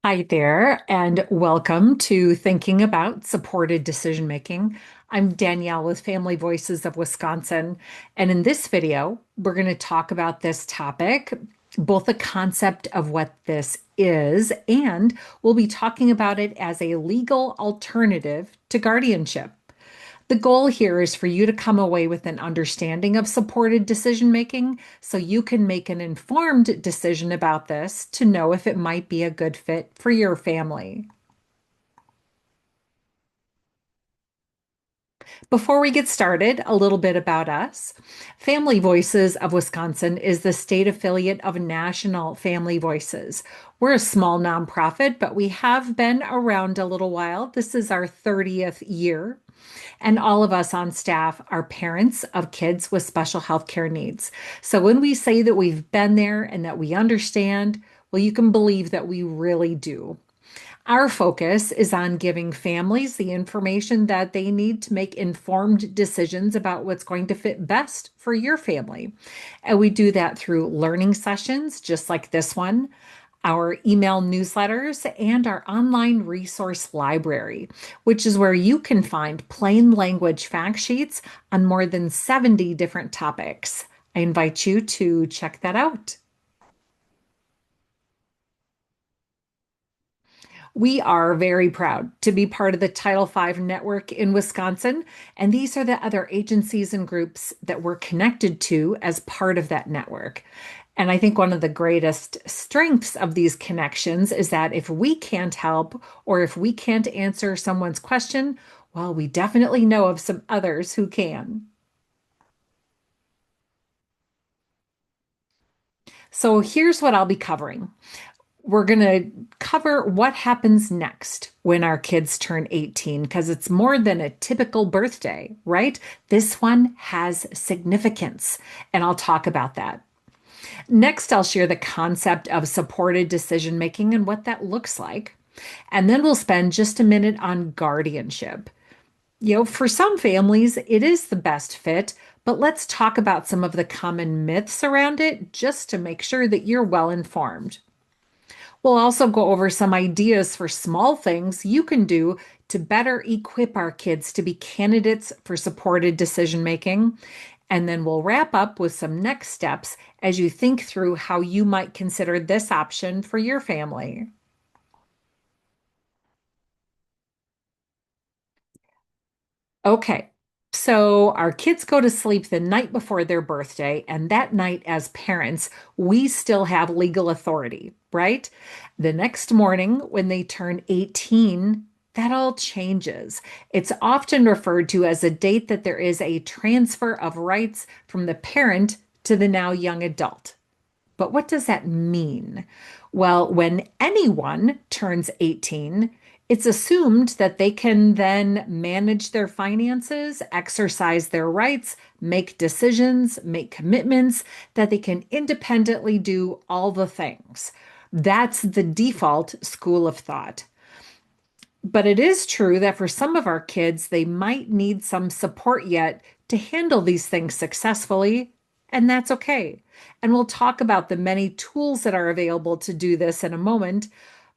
Hi there, and welcome to Thinking About Supported Decision Making. I'm Danielle with Family Voices of Wisconsin, and in this video, we're going to talk about this topic, both the concept of what this is, and we'll be talking about it as a legal alternative to guardianship. The goal here is for you to come away with an understanding of supported decision making so you can make an informed decision about this to know if it might be a good fit for your family. Before we get started, a little bit about us. Family Voices of Wisconsin is the state affiliate of National Family Voices. We're a small nonprofit, but we have been around a little while. This is our 30th year. And all of us on staff are parents of kids with special health care needs. So when we say that we've been there and that we understand, well, you can believe that we really do. Our focus is on giving families the information that they need to make informed decisions about what's going to fit best for your family. And we do that through learning sessions, just like this one, our email newsletters, and our online resource library, which is where you can find plain language fact sheets on more than 70 different topics. I invite you to check that out. We are very proud to be part of the Title V network in Wisconsin, and these are the other agencies and groups that we're connected to as part of that network. And I think one of the greatest strengths of these connections is that if we can't help or if we can't answer someone's question, well, we definitely know of some others who can. So here's what I'll be covering. We're going to cover what happens next when our kids turn 18 because it's more than a typical birthday, right? This one has significance, and I'll talk about that. Next, I'll share the concept of supported decision making and what that looks like. And then we'll spend just a minute on guardianship. For some families, it is the best fit, but let's talk about some of the common myths around it just to make sure that you're well informed. We'll also go over some ideas for small things you can do to better equip our kids to be candidates for supported decision making. And then we'll wrap up with some next steps as you think through how you might consider this option for your family. Okay, so our kids go to sleep the night before their birthday, and that night, as parents, we still have legal authority, right? The next morning, when they turn 18, that all changes. It's often referred to as a date that there is a transfer of rights from the parent to the now young adult. But what does that mean? Well, when anyone turns 18, it's assumed that they can then manage their finances, exercise their rights, make decisions, make commitments, that they can independently do all the things. That's the default school of thought. But it is true that for some of our kids, they might need some support yet to handle these things successfully, and that's okay. And we'll talk about the many tools that are available to do this in a moment.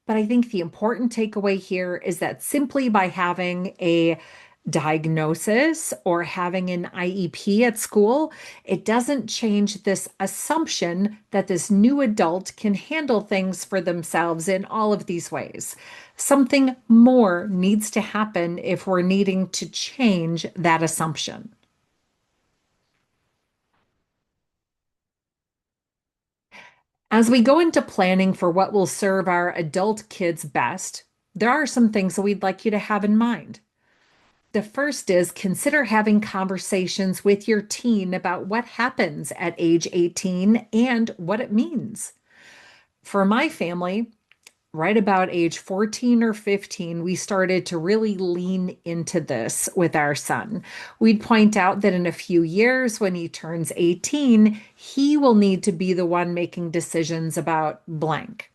But I think the important takeaway here is that simply by having a diagnosis or having an IEP at school, it doesn't change this assumption that this new adult can handle things for themselves in all of these ways. Something more needs to happen if we're needing to change that assumption. As we go into planning for what will serve our adult kids best, there are some things that we'd like you to have in mind. The first is consider having conversations with your teen about what happens at age 18 and what it means. For my family, right about age 14 or 15, we started to really lean into this with our son. We'd point out that in a few years, when he turns 18, he will need to be the one making decisions about blank.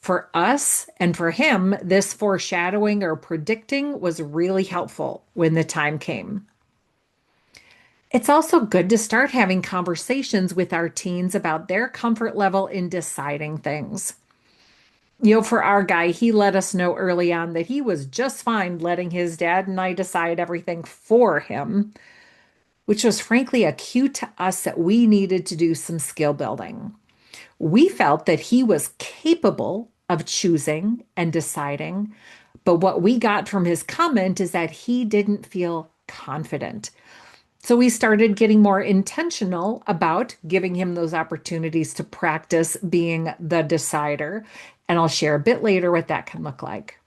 For us and for him, this foreshadowing or predicting was really helpful when the time came. It's also good to start having conversations with our teens about their comfort level in deciding things. For our guy, he let us know early on that he was just fine letting his dad and I decide everything for him, which was frankly a cue to us that we needed to do some skill building. We felt that he was capable of choosing and deciding, but what we got from his comment is that he didn't feel confident. So we started getting more intentional about giving him those opportunities to practice being the decider. And I'll share a bit later what that can look like.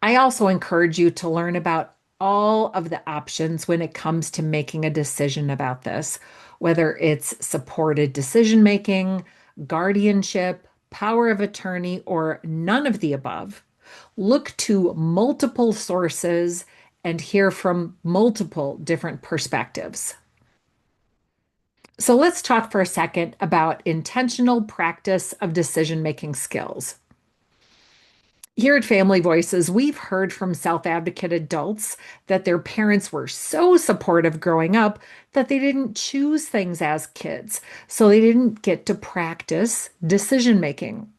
I also encourage you to learn about all of the options when it comes to making a decision about this, whether it's supported decision making, guardianship, power of attorney, or none of the above. Look to multiple sources and hear from multiple different perspectives. So let's talk for a second about intentional practice of decision making skills. Here at Family Voices, we've heard from self advocate adults that their parents were so supportive growing up that they didn't choose things as kids. So they didn't get to practice decision making.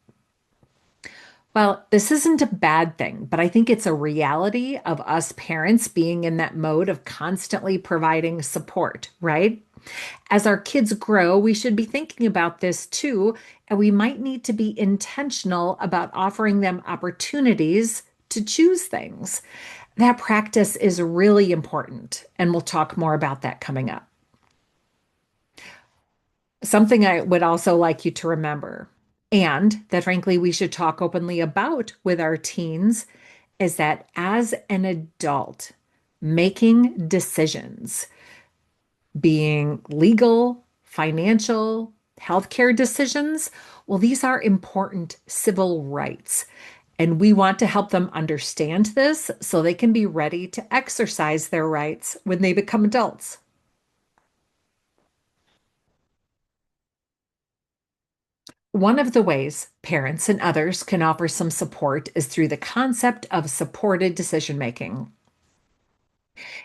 Well, this isn't a bad thing, but I think it's a reality of us parents being in that mode of constantly providing support, right? As our kids grow, we should be thinking about this too, and we might need to be intentional about offering them opportunities to choose things. That practice is really important, and we'll talk more about that coming up. Something I would also like you to remember, and that frankly we should talk openly about with our teens, is that as an adult, making decisions, being legal, financial, healthcare decisions, well, these are important civil rights. And we want to help them understand this so they can be ready to exercise their rights when they become adults. One of the ways parents and others can offer some support is through the concept of supported decision making.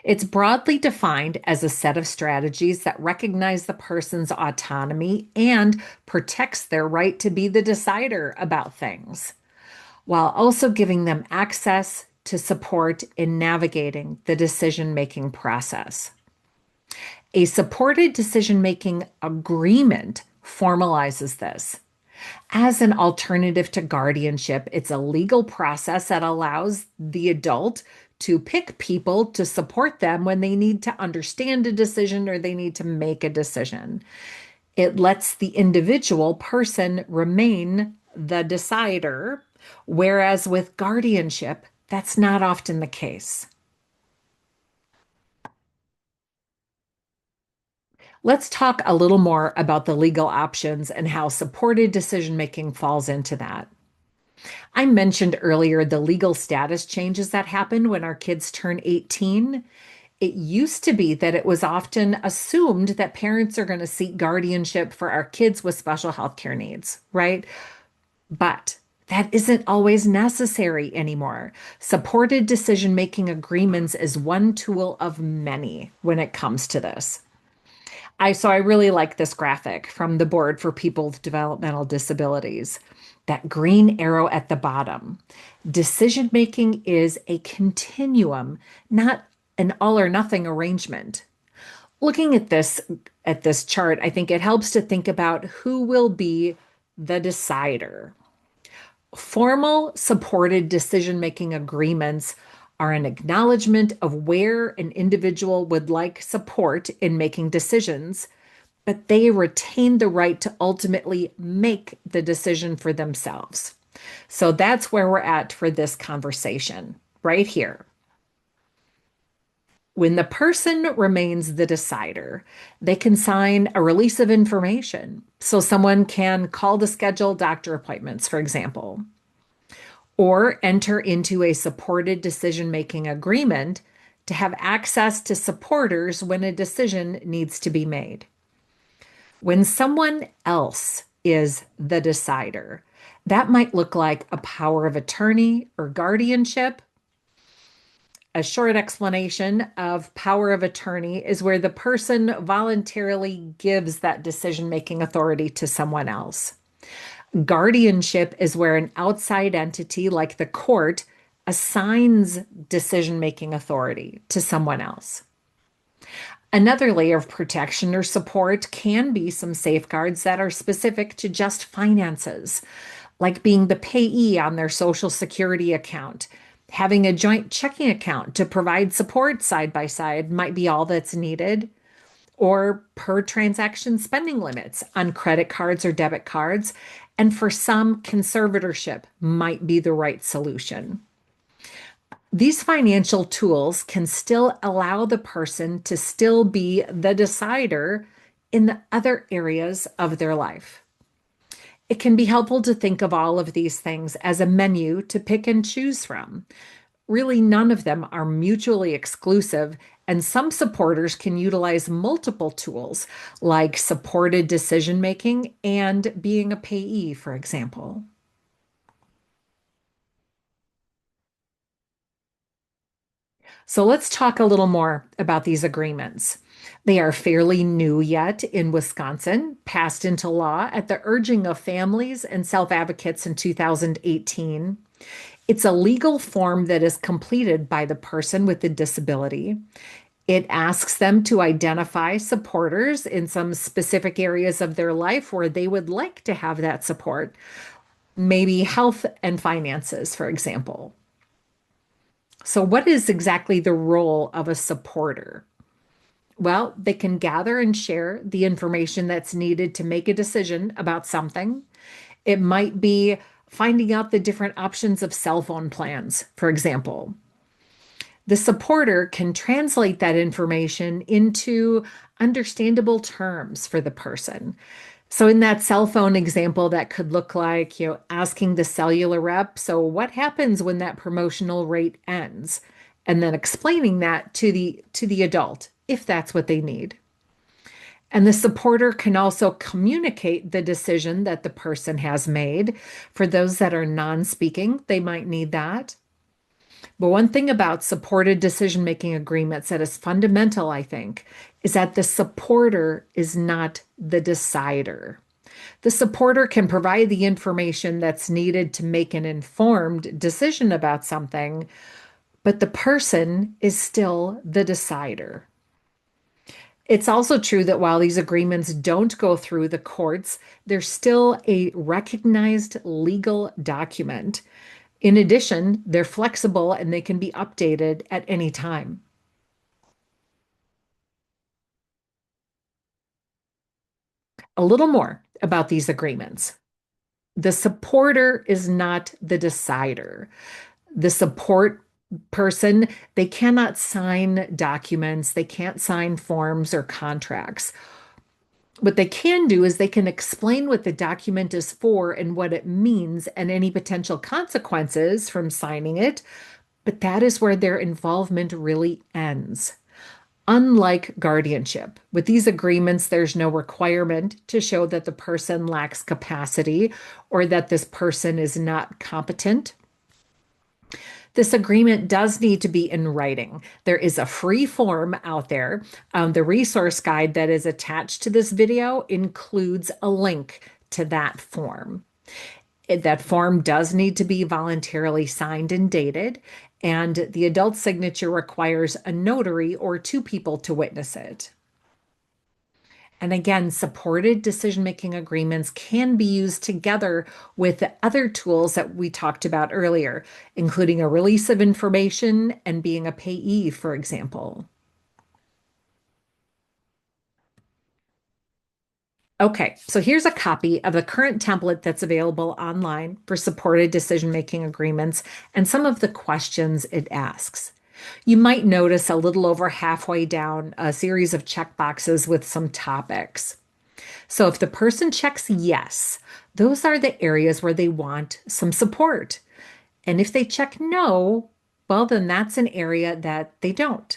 It's broadly defined as a set of strategies that recognize the person's autonomy and protects their right to be the decider about things, while also giving them access to support in navigating the decision making process. A supported decision making agreement formalizes this. As an alternative to guardianship, it's a legal process that allows the adult to pick people to support them when they need to understand a decision or they need to make a decision. It lets the individual person remain the decider, whereas with guardianship, that's not often the case. Let's talk a little more about the legal options and how supported decision making falls into that. I mentioned earlier the legal status changes that happen when our kids turn 18. It used to be that it was often assumed that parents are going to seek guardianship for our kids with special health care needs, right? But that isn't always necessary anymore. Supported decision making agreements is one tool of many when it comes to this. I really like this graphic from the Board for People with Developmental Disabilities. That green arrow at the bottom. Decision making is a continuum, not an all or nothing arrangement. Looking at this chart, I think it helps to think about who will be the decider. Formal supported decision making agreements are an acknowledgement of where an individual would like support in making decisions, but they retain the right to ultimately make the decision for themselves. So that's where we're at for this conversation, right here. When the person remains the decider, they can sign a release of information. So someone can call to schedule doctor appointments, for example, or enter into a supported decision making agreement to have access to supporters when a decision needs to be made. When someone else is the decider, that might look like a power of attorney or guardianship. A short explanation of power of attorney is where the person voluntarily gives that decision making authority to someone else. Guardianship is where an outside entity like the court assigns decision-making authority to someone else. Another layer of protection or support can be some safeguards that are specific to just finances, like being the payee on their Social Security account. Having a joint checking account to provide support side by side might be all that's needed, or per transaction spending limits on credit cards or debit cards. And for some, conservatorship might be the right solution. These financial tools can still allow the person to still be the decider in the other areas of their life. It can be helpful to think of all of these things as a menu to pick and choose from. Really, none of them are mutually exclusive, and some supporters can utilize multiple tools like supported decision making and being a payee, for example. So let's talk a little more about these agreements. They are fairly new yet in Wisconsin, passed into law at the urging of families and self advocates in 2018. It's a legal form that is completed by the person with the disability. It asks them to identify supporters in some specific areas of their life where they would like to have that support, maybe health and finances, for example. So, what is exactly the role of a supporter? Well, they can gather and share the information that's needed to make a decision about something. It might be finding out the different options of cell phone plans, for example. The supporter can translate that information into understandable terms for the person. So in that cell phone example, that could look like, asking the cellular rep, so what happens when that promotional rate ends? And then explaining that to the adult, if that's what they need. And the supporter can also communicate the decision that the person has made. For those that are non-speaking, they might need that. But one thing about supported decision making agreements that is fundamental, I think, is that the supporter is not the decider. The supporter can provide the information that's needed to make an informed decision about something, but the person is still the decider. It's also true that while these agreements don't go through the courts, they're still a recognized legal document. In addition, they're flexible and they can be updated at any time. A little more about these agreements. The supporter is not the decider. The support person, they cannot sign documents, they can't sign forms or contracts. What they can do is they can explain what the document is for and what it means and any potential consequences from signing it, but that is where their involvement really ends. Unlike guardianship, with these agreements, there's no requirement to show that the person lacks capacity or that this person is not competent. This agreement does need to be in writing. There is a free form out there. The resource guide that is attached to this video includes a link to that form. That form does need to be voluntarily signed and dated, and the adult signature requires a notary or two people to witness it. And again, supported decision-making agreements can be used together with the other tools that we talked about earlier, including a release of information and being a payee, for example. Okay, so here's a copy of the current template that's available online for supported decision-making agreements and some of the questions it asks. You might notice a little over halfway down a series of checkboxes with some topics. So if the person checks yes, those are the areas where they want some support. And if they check no, well, then that's an area that they don't.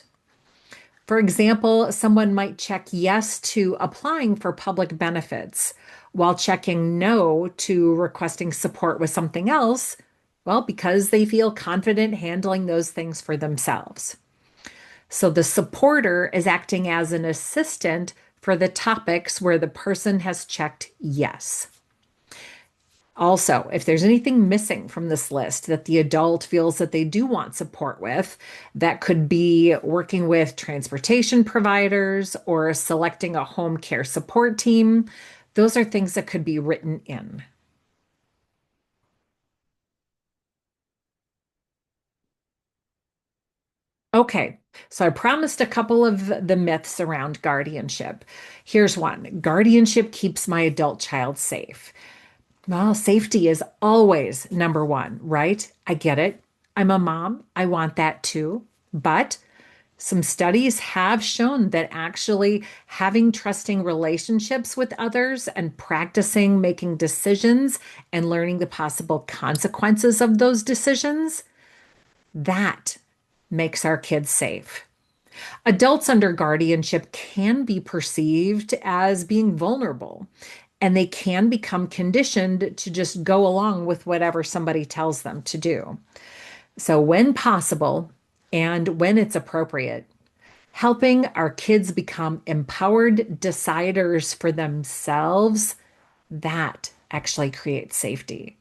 For example, someone might check yes to applying for public benefits while checking no to requesting support with something else, well, because they feel confident handling those things for themselves. So the supporter is acting as an assistant for the topics where the person has checked yes. Also, if there's anything missing from this list that the adult feels that they do want support with, that could be working with transportation providers or selecting a home care support team. Those are things that could be written in. Okay, so I promised a couple of the myths around guardianship. Here's one: guardianship keeps my adult child safe. Well, safety is always number one, right? I get it. I'm a mom. I want that too. But some studies have shown that actually having trusting relationships with others and practicing making decisions and learning the possible consequences of those decisions, that makes our kids safe. Adults under guardianship can be perceived as being vulnerable, and they can become conditioned to just go along with whatever somebody tells them to do. So, when possible and when it's appropriate, helping our kids become empowered deciders for themselves, that actually creates safety.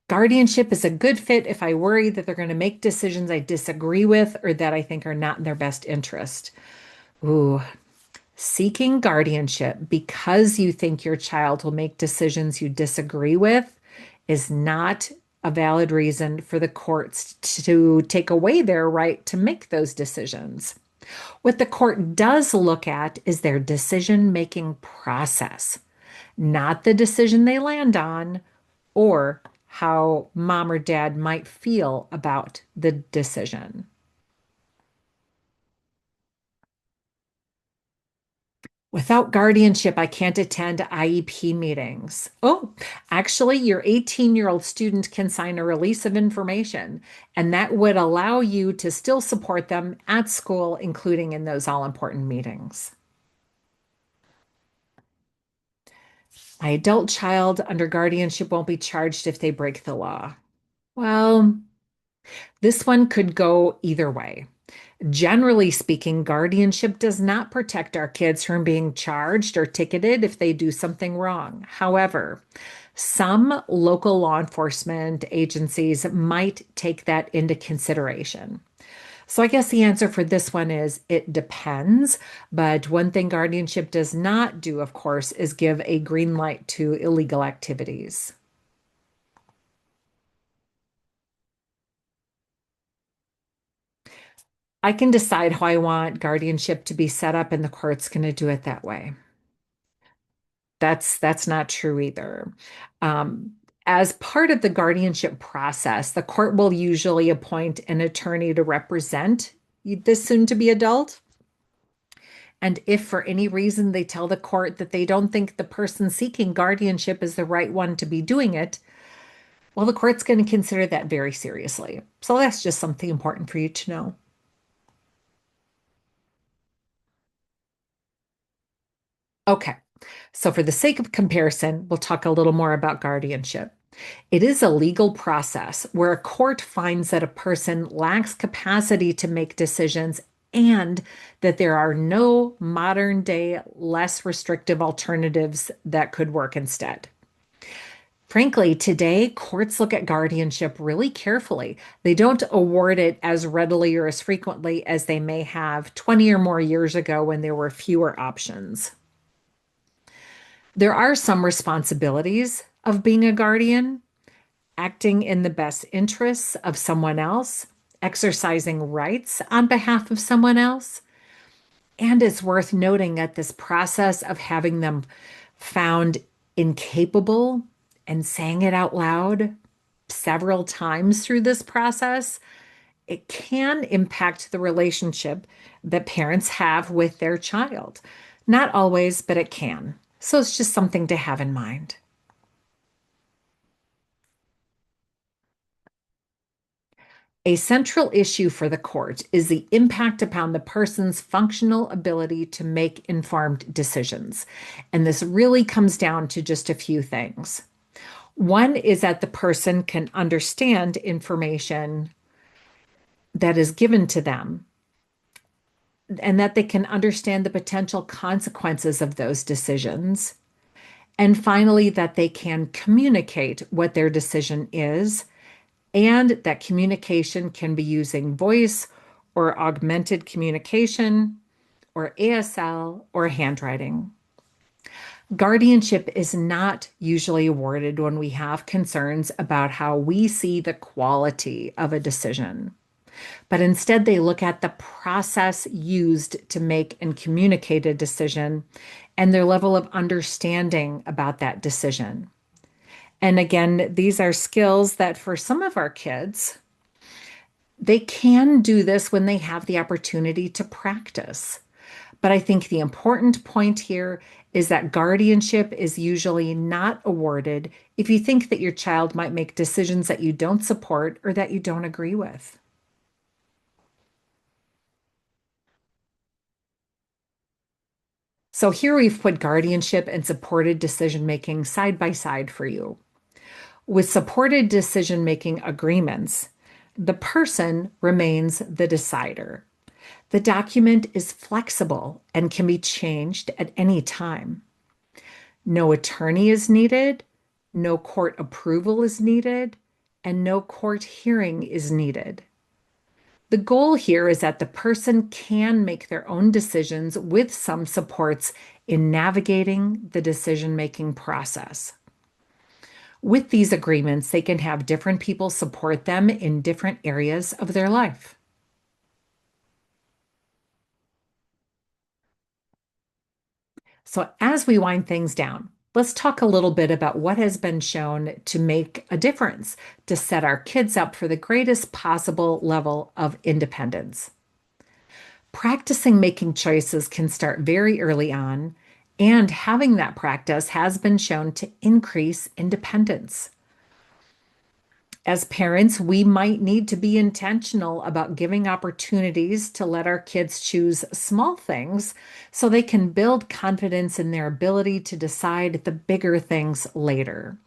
Guardianship is a good fit if I worry that they're going to make decisions I disagree with or that I think are not in their best interest. Ooh, seeking guardianship because you think your child will make decisions you disagree with is not a valid reason for the courts to take away their right to make those decisions. What the court does look at is their decision-making process, not the decision they land on or how mom or dad might feel about the decision. Without guardianship, I can't attend IEP meetings. Oh, actually, your 18-year-old student can sign a release of information, and that would allow you to still support them at school, including in those all-important meetings. My adult child under guardianship won't be charged if they break the law. Well, this one could go either way. Generally speaking, guardianship does not protect our kids from being charged or ticketed if they do something wrong. However, some local law enforcement agencies might take that into consideration. So I guess the answer for this one is it depends. But one thing guardianship does not do, of course, is give a green light to illegal activities. I can decide how I want guardianship to be set up, and the court's going to do it that way. That's not true either. Um, as part of the guardianship process, the court will usually appoint an attorney to represent this soon-to-be adult. And if for any reason they tell the court that they don't think the person seeking guardianship is the right one to be doing it, well, the court's going to consider that very seriously. So that's just something important for you to know. Okay. So, for the sake of comparison, we'll talk a little more about guardianship. It is a legal process where a court finds that a person lacks capacity to make decisions and that there are no modern day, less restrictive alternatives that could work instead. Frankly, today, courts look at guardianship really carefully. They don't award it as readily or as frequently as they may have 20 or more years ago when there were fewer options. There are some responsibilities of being a guardian: acting in the best interests of someone else, exercising rights on behalf of someone else. And it's worth noting that this process of having them found incapable and saying it out loud several times through this process, it can impact the relationship that parents have with their child. Not always, but it can. So it's just something to have in mind. A central issue for the court is the impact upon the person's functional ability to make informed decisions. And this really comes down to just a few things. One is that the person can understand information that is given to them and that they can understand the potential consequences of those decisions. And finally, that they can communicate what their decision is, and that communication can be using voice or augmented communication or ASL or handwriting. Guardianship is not usually awarded when we have concerns about how we see the quality of a decision, but instead they look at the process used to make and communicate a decision and their level of understanding about that decision. And again, these are skills that for some of our kids, they can do this when they have the opportunity to practice. But I think the important point here is that guardianship is usually not awarded if you think that your child might make decisions that you don't support or that you don't agree with. So here we've put guardianship and supported decision making side by side for you. With supported decision making agreements, the person remains the decider. The document is flexible and can be changed at any time. No attorney is needed, no court approval is needed, and no court hearing is needed. The goal here is that the person can make their own decisions with some supports in navigating the decision-making process. With these agreements, they can have different people support them in different areas of their life. So, as we wind things down, let's talk a little bit about what has been shown to make a difference to set our kids up for the greatest possible level of independence. Practicing making choices can start very early on, and having that practice has been shown to increase independence. As parents, we might need to be intentional about giving opportunities to let our kids choose small things so they can build confidence in their ability to decide the bigger things later.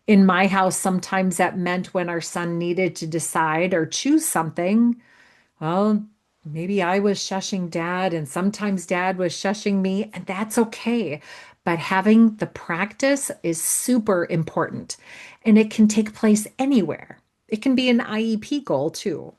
In my house, sometimes that meant when our son needed to decide or choose something, well, maybe I was shushing dad, and sometimes dad was shushing me, and that's okay. But having the practice is super important, and it can take place anywhere. It can be an IEP goal too.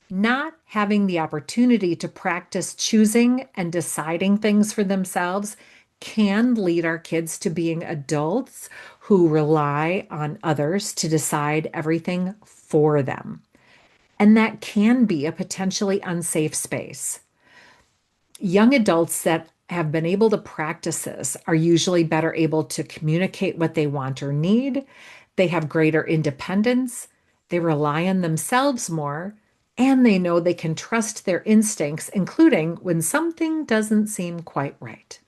Not having the opportunity to practice choosing and deciding things for themselves can lead our kids to being adults who rely on others to decide everything for them. And that can be a potentially unsafe space. Young adults that have been able to practice this are usually better able to communicate what they want or need. They have greater independence. They rely on themselves more, and they know they can trust their instincts, including when something doesn't seem quite right.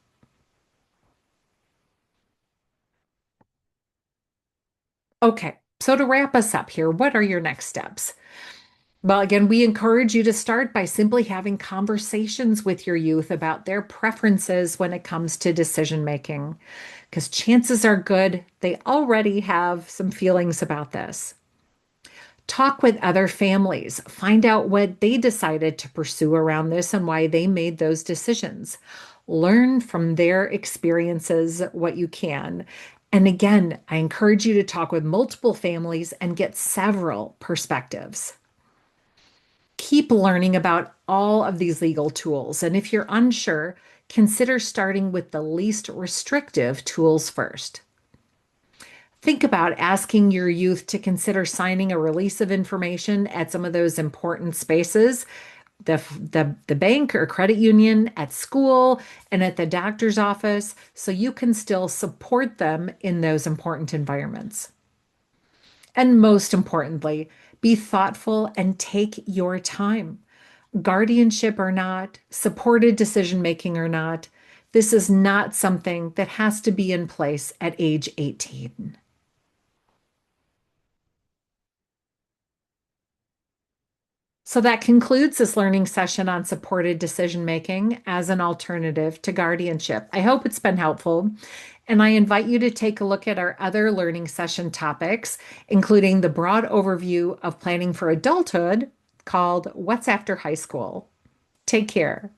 Okay, so to wrap us up here, what are your next steps? Well, again, we encourage you to start by simply having conversations with your youth about their preferences when it comes to decision making, because chances are good they already have some feelings about this. Talk with other families, find out what they decided to pursue around this and why they made those decisions. Learn from their experiences what you can. And again, I encourage you to talk with multiple families and get several perspectives. Keep learning about all of these legal tools. And if you're unsure, consider starting with the least restrictive tools first. Think about asking your youth to consider signing a release of information at some of those important spaces, the bank or credit union, at school, and at the doctor's office, so you can still support them in those important environments. And most importantly, be thoughtful and take your time. Guardianship or not, supported decision making or not, this is not something that has to be in place at age 18. So that concludes this learning session on supported decision making as an alternative to guardianship. I hope it's been helpful. And I invite you to take a look at our other learning session topics, including the broad overview of planning for adulthood called What's After High School? Take care.